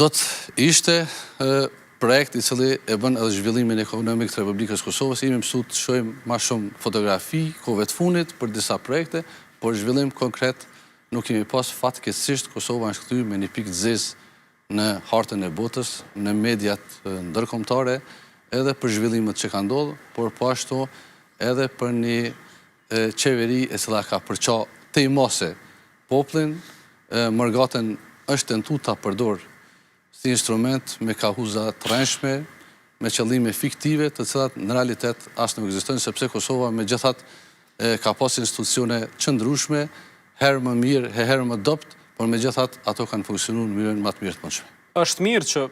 Do të ishte projekt i cili e bën edhe zhvillimin ekonomik të Republikës Kosovës. Jemi mësuar të shohim më shumë fotografi kohëve të fundit për disa projekte, por zhvillim konkret nuk kemi pas. Fatkeqësisht Kosova është kthyer me një pikë të zezë në hartën e botës, në mediat ndërkombëtare, edhe për zhvillimet që kanë ndodhur, por po ashtu edhe për një qeveri e cila ka përqa tejmose poplin, mërgatën është tentuar ta përdor si instrument me kahuza të rrënjshme, me qëllime fiktive, të cilat në realitet as nuk ekzistojnë, sepse Kosova megjithatë ka pas institucione qëndrueshme, herë më mirë, herë më dopt, por megjithatë ato kanë funksionuar në mënyrën më të mirë të mundshme. Është mirë që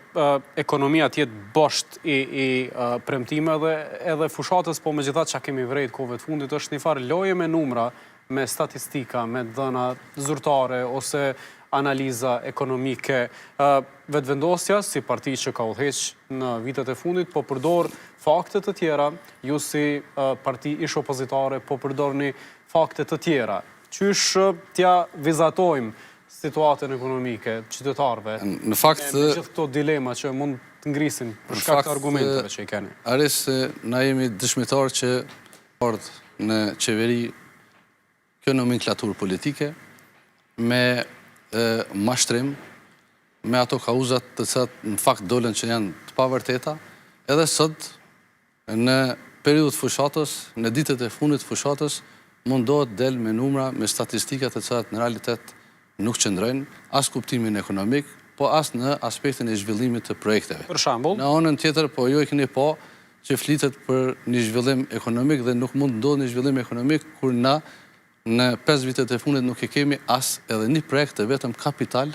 ekonomia të jetë bosht i premtimeve edhe fushatës, po megjithatë çka kemi vrejt kohëve të fundit është një farë loje me numra, me statistika, me dhëna zyrtare ose analiza ekonomike. Vetëvendosja si parti që ka udhëheq në vitet e fundit, po përdor fakte të tjera, ju si parti ish opozitare, po përdorni fakte të tjera. Qysh t'ja vizatojmë situatën ekonomike, qytetarëve, në fakt, me gjithë këto dilema që mund të ngrisin për shkak të argumenteve që i keni? Aris, na jemi dëshmitar që ardhë në qeveri kjo nomenklaturë politike, me mashtrim, me ato kauzat të cilat në fakt dolen që janë të pavërteta, edhe sot në periudhë të fushatës, në ditët e fundit të fushatës, mundohet del me numra, me statistikat të cilat në realitet nuk qëndrojnë as kuptimin ekonomik, po as në aspektin e zhvillimit të projekteve. Për shembull, në anën tjetër, po jo e keni pa që flitet për një zhvillim ekonomik dhe nuk mund ndodhë një zhvillim ekonomik kur na në 5 vitet e fundit nuk e kemi as edhe një projekt të vetëm kapital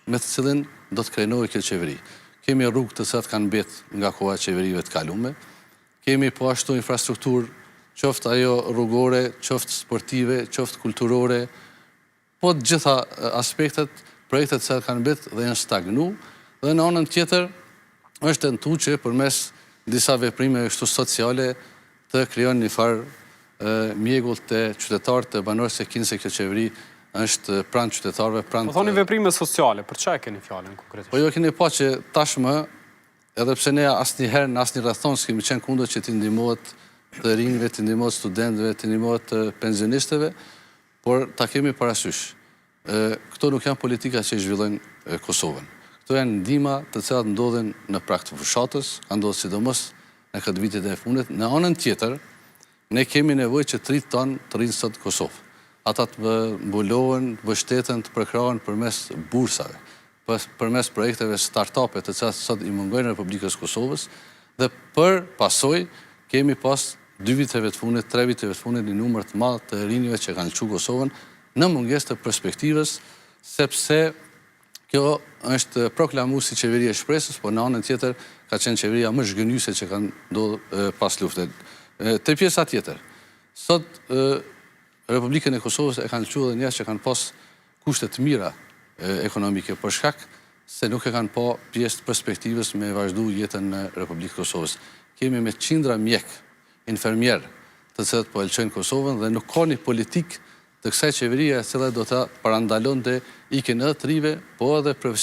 me të cilin do të krenohej kjo qeveri. Kemi rrugë të cilat kanë mbetë nga koha e qeverive të kaluara. Kemi po ashtu infrastrukturë, qoftë ajo rrugore, qoftë sportive, qoftë kulturore, po të gjitha aspektet, projektet që kanë mbetë dhe janë stagnu, dhe në anën tjetër është tentuar që përmes disa veprimeve kështu sociale të krijon një farë mjegull të qytetarët të banorëve se kinë se kjo qeveri është pranë qytetarëve, pranë... Po thoni veprime sociale, për çfarë keni fjalën konkretisht? Po jo keni pa që tashmë, edhe pse ne asnjëherë në asnjë rrethon s'kemi qenë kundër që t'i ndihmohet të rinjve, t'i ndihmohet studentëve, t'i ndihmohet të pensionistëve, por ta kemi parasysh. Këto nuk janë politika që i zhvillojnë Kosovën. Këto janë ndihma të cilat ndodhen në prag të fushatës, kanë ndodhur sidomos në këtë vitet e fundit. Në anën tjetër, ne kemi nevojë që 3 tonë të rinë sot Kosovë. Ata të mbulohen, të mbështeten, të përkrahen përmes bursave, përmes projekteve start-upe të cilat sot i mungojnë Republikës Kosovës, dhe për pasojë kemi pas 2 viteve të fundit, 3 viteve të fundit një numër të madh të rinjve që kanë lëshuar Kosovën në mungesë të perspektivës, sepse kjo është proklamuar si qeveri e shpresës, por në anën tjetër ka qenë qeveria më zhgënjyese që kanë ndodhur pas luftës. Te pjesa tjetër, sot Republikën e Kosovës e kanë lëshuar edhe njerëz që kanë pas kushte të mira ekonomike, për shkak se nuk e kanë pa pjesë të perspektivës me vazhdu jetën në Republikën e Kosovës. Kemi me qindra mjek, infermier, të cilët po elçojnë Kosovën dhe nuk ka një politikë të kësaj qeverie e cila do ta parandalonte ikjen edhe të rive, po edhe